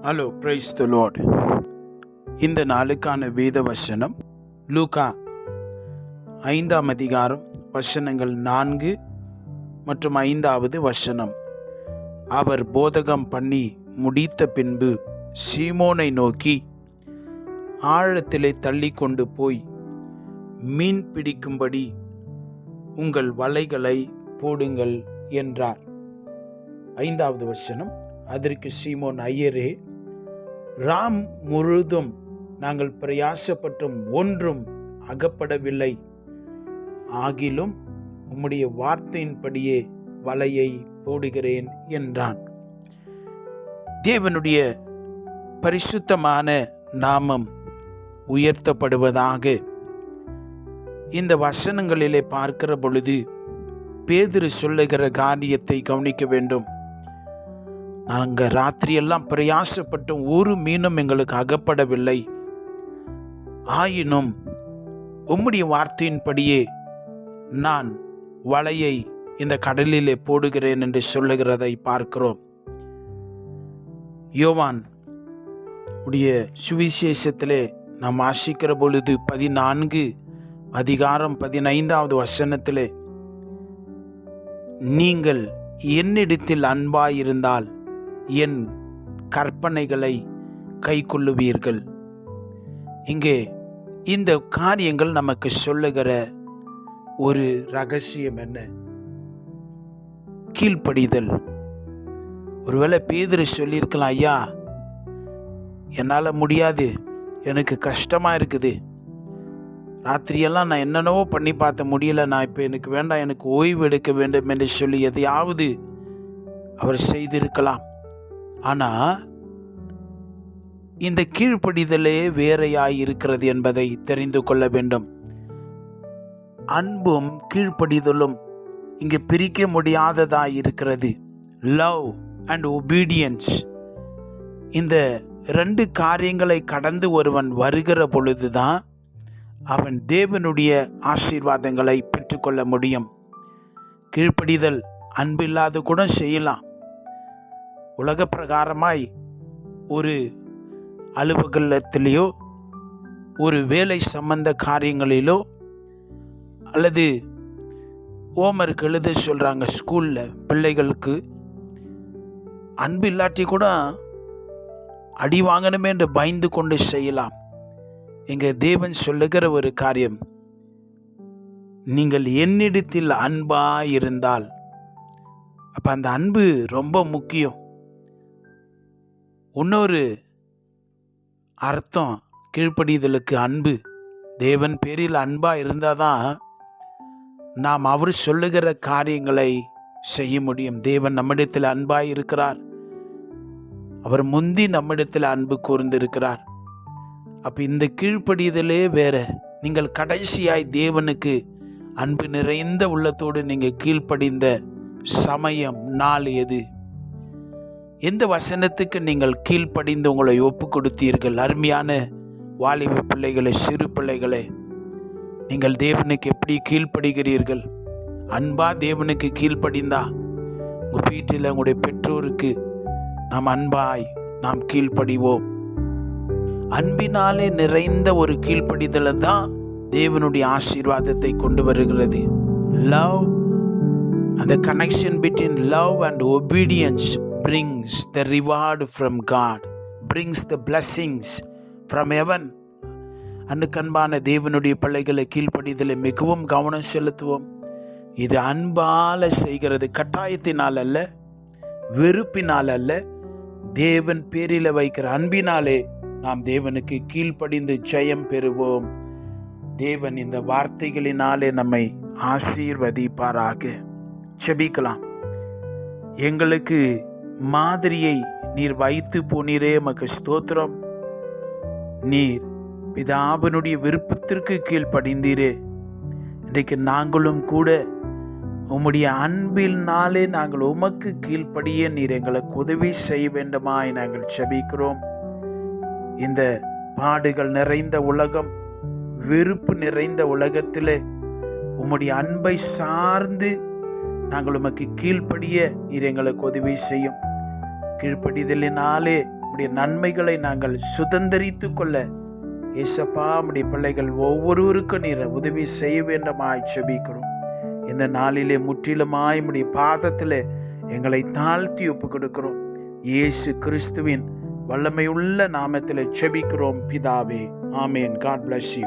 Hello, praise the Lord. இந்த நாளுக்கான வேத வசனம் லூக்கா 5ஆம் அதிகாரம் வசனங்கள் 4 மற்றும் 5வது வசனம். அவர் போதகம் பண்ணி முடித்த பின்பு சீமோனை நோக்கி, ஆழத்திலே தள்ளி கொண்டு போய் மீன் பிடிக்கும்படி உங்கள் வலைகளை போடுங்கள் என்றார். 5வது வசனம். அதற்கு சீமோன், ஐயரே, ராம் முழுதும் நாங்கள் பிரயாசப்பட்டும் ஒன்றும் அகப்படவில்லை. ஆகிலும் உம்முடைய வார்த்தையின்படியே வலையை போடுகிறேன் என்றான். தேவனுடைய பரிசுத்தமான நாமம் உயர்த்தப்படுவதாக. இந்த வசனங்களிலே பார்க்கிற பொழுது பேதுரு சொல்லுகிற காரியத்தை கவனிக்க வேண்டும். நாங்கள் ராத்திரியெல்லாம் பிரயாசப்பட்டும் ஒரு மீனும் எங்களுக்கு அகப்படவில்லை. ஆயினும் உம்முடைய வார்த்தையின்படியே நான் வலையை இந்த கடலிலே போடுகிறேன் என்று சொல்லுகிறதை பார்க்கிறோம். யோவான் உடைய சுவிசேஷத்திலே நாம் வாசிக்கிற பொழுது 14 அதிகாரம் 15வது வசனத்திலே, நீங்கள் என்னிடத்தில் அன்பாயிருந்தால் என் கற்பனைகளை கைக்கொள்ளுவீர்கள். இங்கே இந்த காரியங்கள் நமக்கு சொல்லுகிற ஒரு ரகசியம் என்ன? கீழ்ப்படிதல். ஒருவேளை பேதுரு சொல்லியிருக்கலாம், ஐயா, என்னால் முடியாது, எனக்கு கஷ்டமாக இருக்குது, ராத்திரியெல்லாம் நான் என்னென்னவோ பண்ணி பார்த்த முடியல, நான் இப்போ எனக்கு வேண்டாம், எனக்கு ஓய்வு எடுக்க வேண்டும் என்று சொல்லி எதையாவது அவர் செய்திருக்கலாம். ஆனால் இந்த கீழ்ப்படிதலே வேறையாய் இருக்கிறது என்பதை தெரிந்து கொள்ள வேண்டும். அன்பும் கீழ்ப்படிதலும் இங்கே பிரிக்க முடியாததாய் இருக்கிறது. Love and obedience. இந்த 2 காரியங்களை கடந்து ஒருவன் வருகிற பொழுதுதான் அவன் தேவனுடைய ஆசீர்வாதங்களை பெற்றுக்கொள்ள முடியும். கீழ்ப்படிதல் அன்பு இல்லாத கூட செய்யலாம். உலக பிரகாரமாய் ஒரு அலுவலகத்திலேயோ ஒரு வேலை சம்பந்த காரியங்களிலோ அல்லது ஹோம்வொர்க் எழுத சொல்கிறாங்க ஸ்கூலில் பிள்ளைகளுக்கு, அன்பு இல்லாட்டி கூட அடி வாங்கணுமே என்று பயந்து கொண்டு செய்யலாம். எங்கள் தேவன் சொல்லுகிற ஒரு காரியம், நீங்கள் என்னிடத்தில் அன்பாக இருந்தால், அப்போ அந்த அன்பு ரொம்ப முக்கியம். இன்னொரு அர்த்தம் கீழ்ப்படிதலுக்கு அன்பு. தேவன் பேரில் அன்பாக இருந்தால் தான் நாம் அவர் சொல்லுகிற காரியங்களை செய்ய முடியும். தேவன் நம்மிடத்தில் அன்பாக இருக்கிறார். அவர் முந்தி நம்மிடத்தில் அன்பு கூர்ந்திருக்கிறார். அப்போ இந்த கீழ்ப்படிதலே வேற. நீங்கள் கடைசியாய் தேவனுக்கு அன்பு நிறைந்த உள்ளத்தோடு நீங்கள் கீழ்ப்படிந்த சமயம், நாள் எது? எந்த வசனத்துக்கு நீங்கள் கீழ்ப்படிந்து உங்களை ஒப்பு கொடுத்தீர்கள்? அருமையான வாலிப பிள்ளைகளே, சிறு பிள்ளைகளே, நீங்கள் தேவனுக்கு எப்படி கீழ்ப்படுகிறீர்கள்? அன்பா தேவனுக்கு கீழ்ப்படிந்தா உங்கள் வீட்டில் உங்களுடைய பெற்றோருக்கு நாம் அன்பாய் நாம் கீழ்ப்படிவோம். அன்பினாலே நிறைந்த ஒரு கீழ்ப்படிதலை தான் தேவனுடைய ஆசீர்வாதத்தை கொண்டு வருகிறது. Love and the connection between love and obedience brings the reward from God, brings the blessings from heaven. அன்புக்கன்பான தேவனுடைய பிள்ளைகளை, கீழ்ப்படிதலை மிகவும் கவனம் செலுத்துவோம். இது அன்பால் செய்கிறது, கட்டாயத்தினால் அல்ல, வெறுப்பினால் அல்ல, தேவன் பேரில் வைக்கிற அன்பினாலே நாம் தேவனுக்கு கீழ்ப்படிந்து ஜெயம் பெறுவோம். தேவன் இந்த வார்த்தைகளினாலே நம்மை ஆசீர்வதிப்பாராக. செபிக்கலாம். எங்களுக்கு மாதிரியை நீர் வைத்து போனீரே, உமக்கு ஸ்தோத்திரம். நீர் பிதாவினுடைய விருப்பத்திற்கு கீழ்ப்படிந்தீரே. இன்றைக்கு நாங்களும் கூட உம்முடைய அன்பினாலே நாங்கள் உமக்கு கீழ்ப்படிய நீர் எங்களுக்கு உதவி செய்ய வேண்டுமாய் நாங்கள் செபிக்கிறோம். இந்த பாடுகள் நிறைந்த உலகம், வெறுப்பு நிறைந்த உலகத்திலே உம்முடைய அன்பை சார்ந்து நாங்கள் உமக்கு கீழ்ப்படிய நீர் எங்களுக்கு உதவி செய்யும். கீழ்ப்படிதலினாலே உடைய நன்மைகளை நாங்கள் சுதந்தரித்து கொள்ள ஏசப்பா உடைய பிள்ளைகள் ஒவ்வொருவருக்கும் நீர் உதவி செய்ய வேண்டுமாய் ஜெபிக்கிறோம். இந்த நாளிலே முற்றிலுமாய் உடைய பாதத்தில் எங்களை தாழ்த்தி ஒப்பு கொடுக்கிறோம். இயேசு கிறிஸ்துவின் வல்லமையுள்ள நாமத்தில் ஜெபிக்கிறோம் பிதாவே. ஆமேன். God bless you.